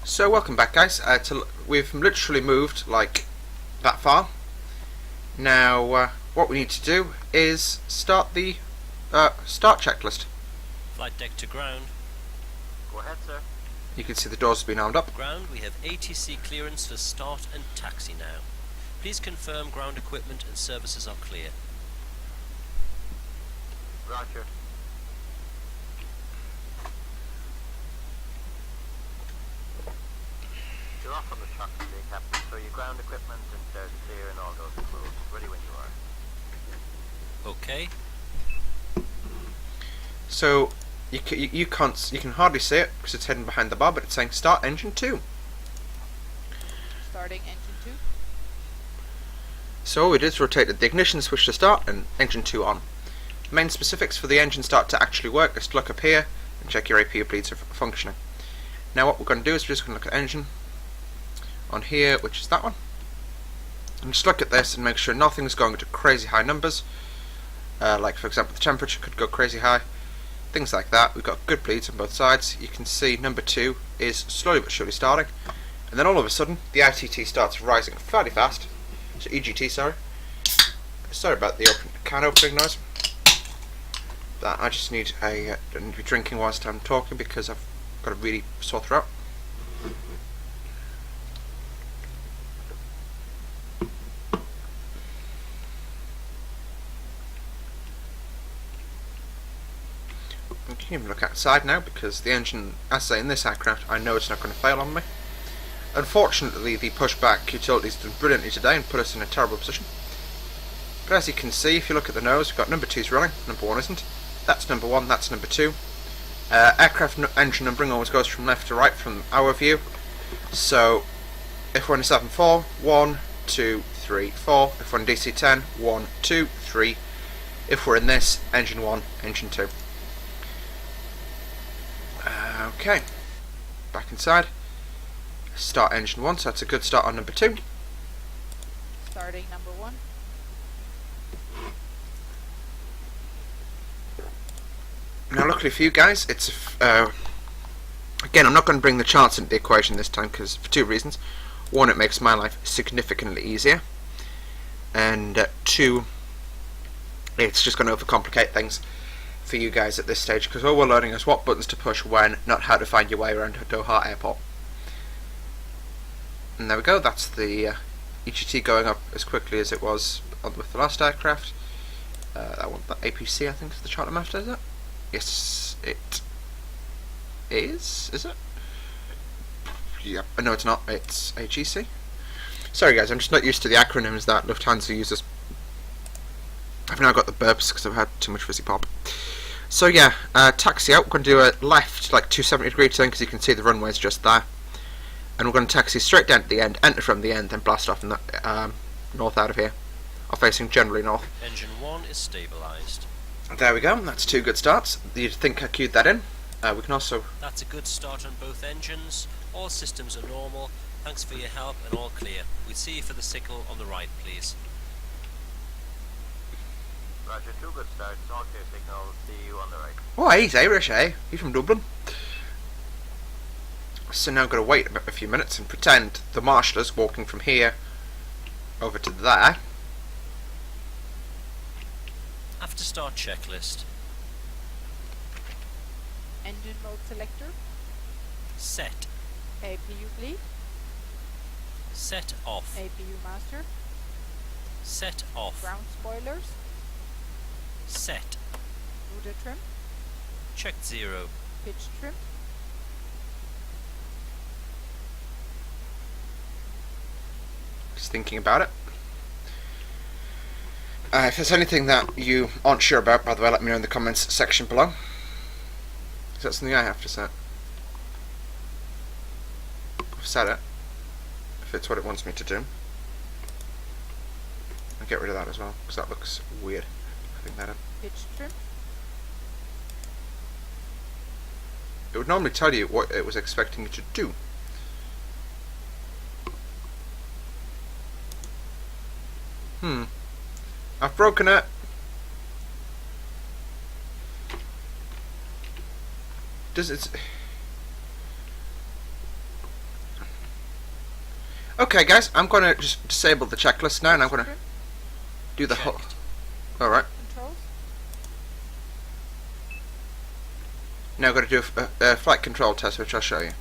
So welcome back, guys. We've literally moved like that far. Now what we need to do is start the start checklist. Flight deck to ground. Go ahead, sir. You can see the doors have been armed up. Ground, we have ATC clearance for start and taxi now. Please confirm ground equipment and services are clear. Roger. You're off on the truck today, Captain, so your ground equipment and stairs clear and all those closed. Ready when you are. Okay. So you can hardly see it because it's hidden behind the bar, but it's saying start engine 2. Starting engine 2. So all we did is rotated the ignition switch to start and engine 2 on. Main specifics for the engine start to actually work is to look up here and check your APU bleeds are functioning. Now what we're going to do is we're just going to look at engine on here, which is that one, and just look at this and make sure nothing's going to crazy high numbers, like for example the temperature could go crazy high, things like that. We've got good bleeds on both sides. You can see number 2 is slowly but surely starting, and then all of a sudden the ITT starts rising fairly fast. So EGT, sorry about the can opening noise. That I just need a don't need to be drinking whilst I'm talking because I've got a really sore throat. I can even look outside now because the engine, as I say in this aircraft, I know it's not going to fail on me. Unfortunately, the pushback utilities did brilliantly today and put us in a terrible position. But as you can see, if you look at the nose, we've got number 2's running, number 1 isn't. That's number 1, that's number 2. Aircraft engine numbering always goes from left to right from our view. So, if we're in a 7-4, 1, 2, 3, 4. If we're in DC-10, 1, 2, 3. If we're in this, engine 1, engine 2. Okay, back inside. Start engine 1, so that's a good start on number 2. Starting number 1. Now luckily for you guys, it's again, I'm not going to bring the charts into the equation this time because for 2 reasons. 1, it makes my life significantly easier, and 2, it's just going to overcomplicate things for you guys at this stage because all we're learning is what buttons to push when, not how to find your way around Doha Airport. And there we go, that's the EGT going up as quickly as it was with the last aircraft. That one, the APC I think is the chart I'm after, is it? Yes, it is it? Yep, no it's not, it's HEC. Sorry guys, I'm just not used to the acronyms that Lufthansa uses. I've now got the burps because I've had too much fizzy pop. So yeah, taxi out, we're going to do a left, like 270-degree turn because you can see the runway's just there. And we're going to taxi straight down to the end, enter from the end, then blast off in the north out of here. Or facing generally north. Engine 1 is stabilised. There we go, that's 2 good starts. You'd think I queued that in. We can also... That's a good start on both engines. All systems are normal. Thanks for your help and all clear. We'll see you for the signal on the right, please. Roger, 2 good starts, all clear signal. See you on the right. Oh, he's Irish, eh? He's from Dublin. So now I've got to wait a few minutes and pretend the marshal is walking from here over to there. After start checklist. Engine mode selector. Set. APU bleed. Set off. APU master. Set off. Ground spoilers. Set. Rudder trim. Checked 0. Pitch trim. Just thinking about it. If there's anything that you aren't sure about, by the way, let me know in the comments section below. Is that something I have to set? I've set it. If it's what it wants me to do. I'll get rid of that as well, because that looks weird. I think that Pitch trim. it would normally tell you what it was expecting you to do. I've broken it. Does it? Okay, guys, I'm going to just disable the checklist now, and I'm going to Trim. do the whole. Checked. Alright. Controls. Now I'm going to do a flight control test, which I'll show you.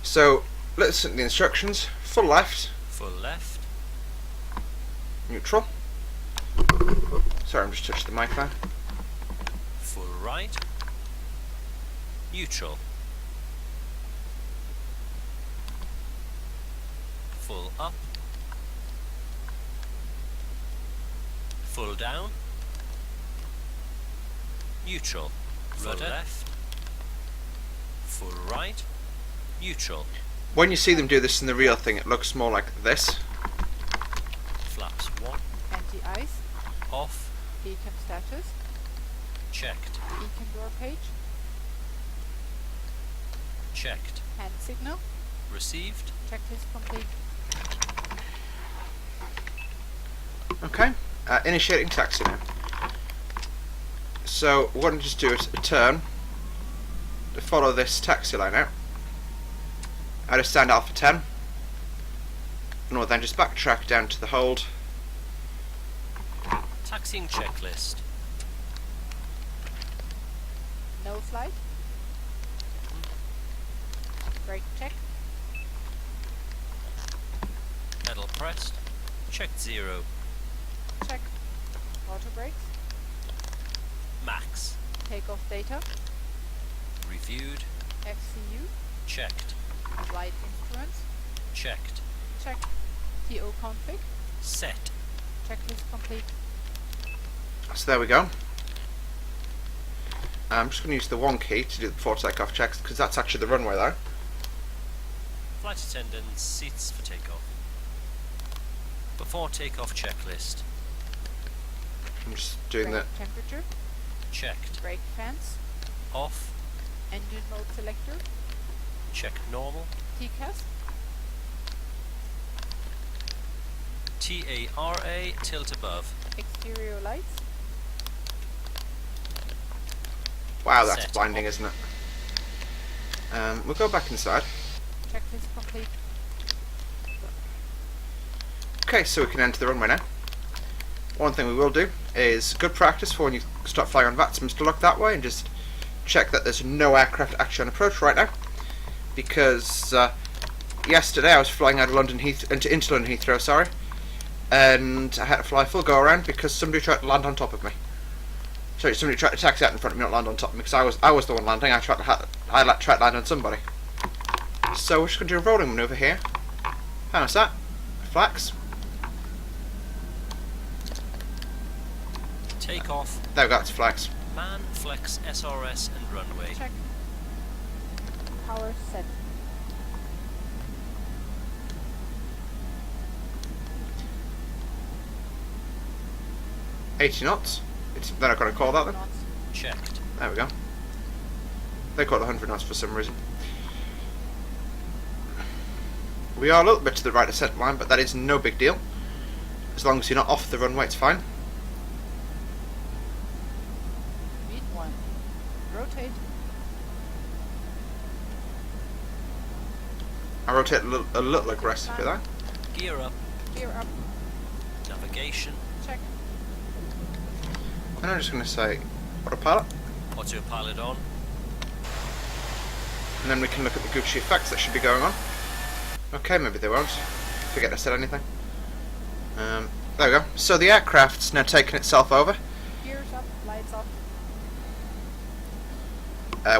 So, listen to the instructions. Full left, Full left. neutral. Sorry, I'm just touching the mic there. Full right. Neutral. Full up. Full down. Neutral. Full left. Full right. Neutral. When you see them do this in the real thing, it looks more like this. Flaps 1. Anti-ice. Off. Beacon status. Checked. Beacon door page. Checked. Hand signal. Received. Checklist complete. Okay. Initiating taxi now. So we're going to just do a turn to follow this taxi line out. I just stand Alpha 10, and we'll then just backtrack down to the hold. Taxiing checklist. No flight. Brake check. Pedal pressed. Checked 0. Check. Auto brakes. Max. Takeoff data. Reviewed. FCU. Checked. Flight instruments. Checked. Check. TO config. Set. Checklist complete. So there we go. I'm just going to use the 1 key to do the before takeoff checks, because that's actually the runway there. Flight attendants, seats for takeoff. Before takeoff checklist. I'm just doing Brake the. temperature. Checked. Brake fans. Off. Engine mode selector. Check normal. TCAS. TARA tilt above. Exterior lights. Wow, that's Set blinding, off. isn't it? We'll go back inside. Checklist complete. Okay, so we can enter the runway now. One thing we will do is good practice for when you start flying on VATSIMs to look that way and just check that there's no aircraft actually on approach right now. Because yesterday I was flying out of London into London Heathrow, sorry, and I had to fly full go around because somebody tried to land on top of me. Sorry, somebody tried to taxi out in front of me, not land on top of me, because I was the one landing. I tried to land on somebody. So we're just going to do a rolling manoeuvre here. How's that? Flax. Takeoff. There we go, it's flags. Man, flex, SRS and runway. Check. Power set. $80 knots. They're not going to call that then. Knots. Checked. There we go. They call it 100 knots for some reason. We are a little bit to the right of centre line, but that is no big deal. As long as you're not off the runway, it's fine. Speed 1. Rotate. I rotate a little aggressively there. Gear up. Gear up. Navigation. Check. And I'm just going to say autopilot, Autopilot on. and then we can look at the Gucci effects that should be going on. Okay, maybe they won't. Forget I said anything. There we go. So the aircraft's now taken itself over. Gears up. Lights off.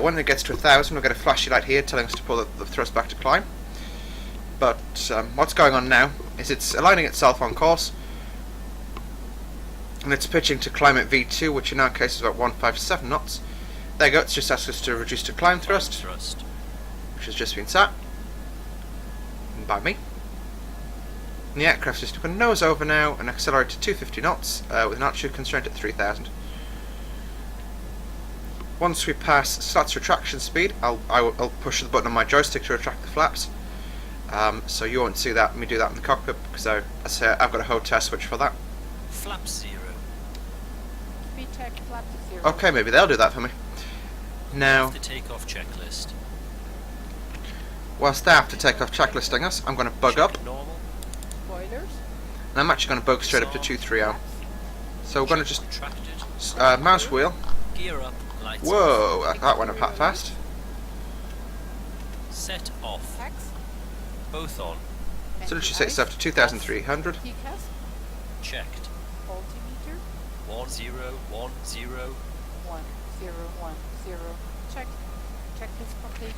When it gets to 1,000, we'll get a flashy light here telling us to pull the thrust back to climb. But what's going on now is it's aligning itself on course, and it's pitching to climb at V2, which in our case is about 157 knots. There you go, it's just asked us to reduce to climb thrust, which has just been set by me. And the aircraft just going to nose over now and accelerate to 250 knots with an altitude constraint at 3,000. Once we pass slats retraction speed, I'll push the button on my joystick to retract the flaps. So you won't see that me do that in the cockpit because I've got a HOTAS switch for that. Flap 0. Speed check. Flap 0. Okay, maybe they'll do that for me. Now, The takeoff checklist. whilst they have to take off checklisting us, I'm going to bug Check up. normal. spoilers. And I'm actually going to bug straight up to 230. Flaps. So we're going to just Contracted. mouse wheel. Gear up. Lights Whoa, off. that went up fast. Set off. Tax. Both on. So let's just set this up to 2,300. TCAS. Checked. Altimeter. 1010. 1010. Check. Check is complete.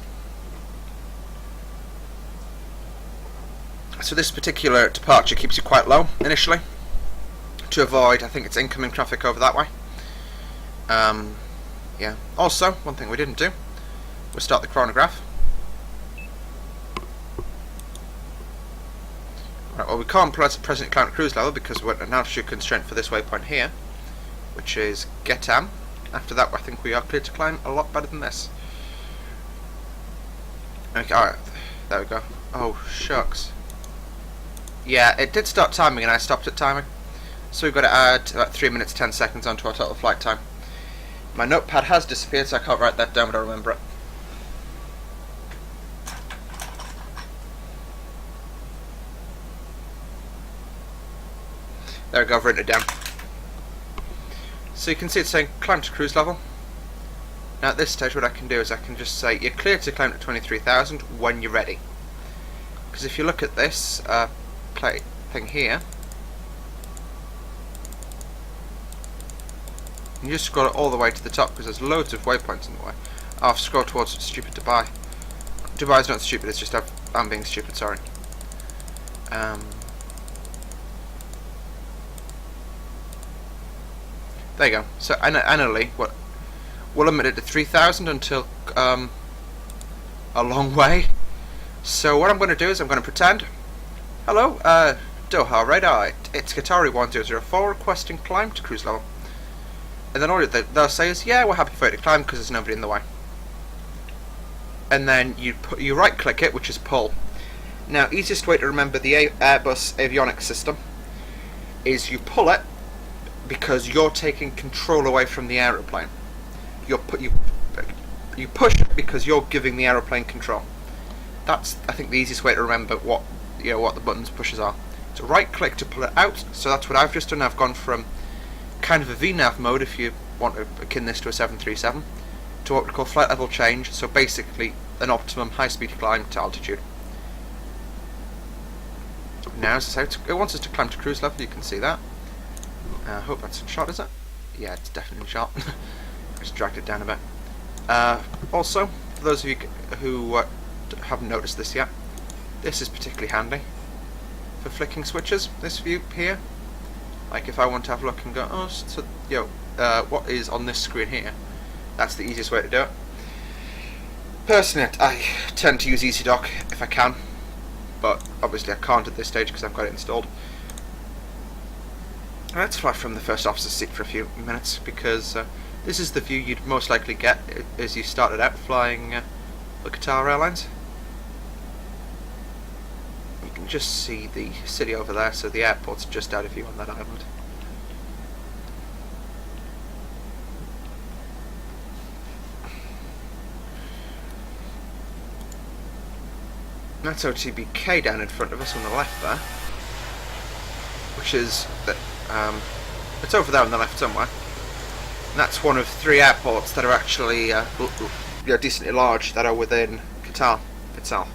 So this particular departure keeps you quite low initially to avoid, I think it's incoming traffic over that way. Yeah. Also, one thing we didn't do was start the chronograph. Right, well, we can't presently climb at cruise level because we're at an altitude constraint for this waypoint here, which is Getam. After that, I think we are clear to climb a lot better than this. Okay, alright, there we go. Oh, shucks. Yeah, it did start timing and I stopped at timing. So we've got to add about 3 minutes 10 seconds onto our total flight time. My notepad has disappeared, so I can't write that down, but I remember it. There we go, I've written it down. So you can see it's saying climb to cruise level. Now at this stage what I can do is I can just say you're clear to climb to 23,000 when you're ready. Because if you look at this plate thing here, you just scroll it all the way to the top because there's loads of waypoints in the way. Oh, I've scrolled towards stupid Dubai. Dubai's not stupid, it's just I'm being stupid, sorry. There you go. So annually, what we'll limit it to 3,000 until a long way. So what I'm going to do is I'm going to pretend. Hello, Doha radar. It's Qatari 1004 requesting climb to cruise level. And then all they'll say is, yeah, we're happy for you to climb because there's nobody in the way. And then you right click it, which is pull. Now, easiest way to remember the Airbus avionics system is you pull it because you're taking control away from the aeroplane. You push it because you're giving the aeroplane control. That's, I think, the easiest way to remember what the buttons pushes are. So right click to pull it out. So that's what I've just done. I've gone from kind of a VNAV mode, if you want to akin this to a 737, to what we call flight level change. So basically an optimum high speed climb to altitude. Now, as I say, it wants us to climb to cruise level. You can see that. I hope that's in shot, is it? Yeah, it's definitely in shot. I just dragged it down a bit. Also, for those of you who haven't noticed this yet, this is particularly handy for flicking switches. This view here, like if I want to have a look and go, oh, so what is on this screen here? That's the easiest way to do it. Personally, I tend to use EasyDock if I can, but obviously I can't at this stage because I've got it installed. Let's fly from the first officer's seat for a few minutes because this is the view you'd most likely get as you started out flying the Qatar Airlines. You can just see the city over there, so the airport's just out of view on that island. That's OTBK down in front of us on the left there, which is it's over there on the left somewhere. And that's one of 3 airports that are actually decently large that are within Qatar itself.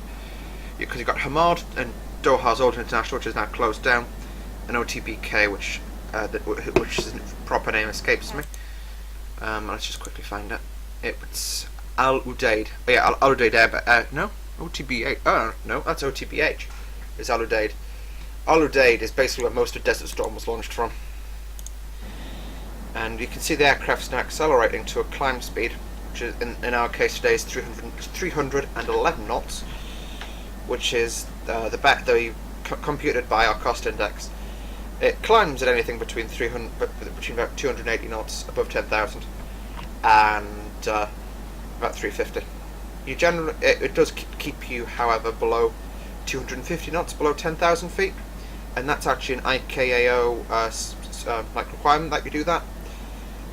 Because you've got Hamad and Doha's Old International, which is now closed down, and OTBK, which his proper name escapes me. Let's just quickly find it. It's Al Udeid. Oh yeah, Al Udeid Air. No, OTBH. Oh no, that's OTBH. It's Al Udeid. Al Udeid is basically where most of Desert Storm was launched from. And you can see the aircraft's now accelerating to a climb speed, which is in our case today is 311 knots, which is computed by our cost index. It climbs at anything between about 280 knots above 10,000 and about 350. It does keep you, however, below 250 knots, below 10,000 feet, and that's actually an ICAO requirement that you do that,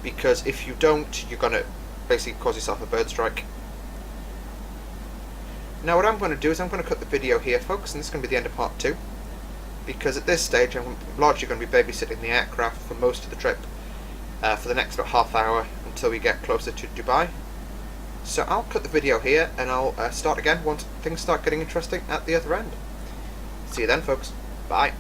because if you don't, you're going to basically cause yourself a bird strike. Now what I'm going to do is I'm going to cut the video here, folks, and this is going to be the end of part 2. because at this stage I'm largely going to be babysitting the aircraft for most of the trip, for the next about half hour until we get closer to Dubai. So I'll cut the video here and I'll start again once things start getting interesting at the other end. See you then, folks. Bye.